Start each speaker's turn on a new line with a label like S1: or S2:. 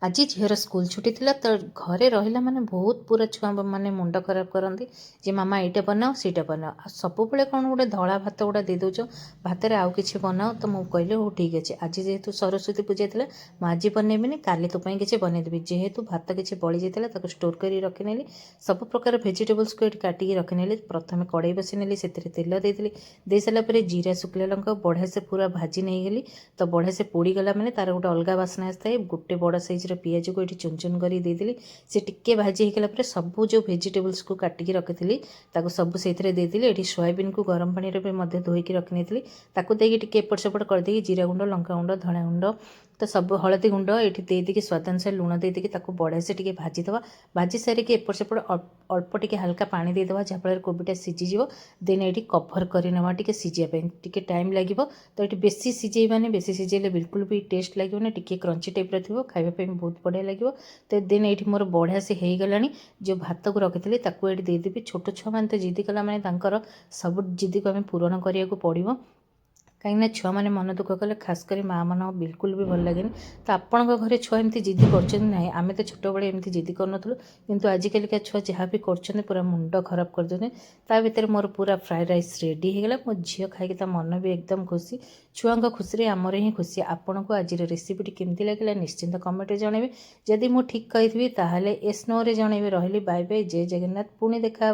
S1: आज झीर स्कूल छुट्टी थिला तो घरे रहिला माने बहुत पूरा छुआ माने मुंड खराब करती जे मामा एटा बनाओ सीटा बनाओ आ सब बेले कौन गोटे धला भात गुड़ा दे दौच भात आउ कि बनाओ तो मुझे कहली हो ठीक अच्छे आज जेहेतु सरस्वती पूजा थी मुझे बनैबिनी काली तो किसी बनईदेवी जेहेतु भात किसी बड़ी जाता स्टोर कर रखिनेली सब प्रकार भेजिटेबल्स को ये काटिकी रखिनेली प्रथम कड़े बसनेली से तेल दे सारापर जीरा शुक्ला लंका बढ़िया से पूरा भाजी नहीं गली तो बढ़िया से पोड़ीगला मैंने तार गोटे अलग बास्ना आए गोटे बड़ साइज पियाज को ये चुन चुन कर से टिके भाजी होगा सबू जो भेजिटेबल्स को काटिकी रखी सब से ये सोयाबीन को गरम पानी में धोईकी रखी नहीं टे एपट सेपट करदे जीरा गुंड लंका गुंड धनिया गुंड तो सब हलदी गुंड ये देदी स्वाद अनुसार लुण देदी बढ़िया से टे भाजीदे भाजी सारिक एपट सेपट अल्प टे हल्का पानी देदे जहाँफल कोबीटा सीझीज देन ये कभर करवा टे सीझापी टे टाइम लगे तो ये बेसी सीझेबानी बेसी सीझेले बिल्कुल भी टेस्ट लगे टे क्रंची टाइप थी खावाई बहुत बढ़िया लगे तो देन ये मोर बढ़िया से हो गला जो भात को रखी ये देदेवी छोट छुआ मैंने तो जिद्दी कला मैंने सब जिद्दी को आम पूरण करने को पड़ो कहीं छुआ मैंने मन दुख कले खासकर माँ मन बिल्कुल भी भल लगे तो आपण घरे छुआ एमती जिद्दी कर आम तो छोट बड़े एमती जिद्दी करूँ किंतु आजिकलिका छुआ जहाँ भी कर पूरा मुंड खराब कर देते ता भर मोर पूरा फ्राए राइस रेडी होगा मो झील खाई मन भी एकदम खुशी छुआ खुशी आमर ही खुशी आपन को आज रेसिपीटी केमती लगे निश्चिंत कमेंट जनइबे जदि मु ठीक कही ताहले एस नो रे जनइबे रही बाय बाय जय जगन्नाथ पुणी देखा।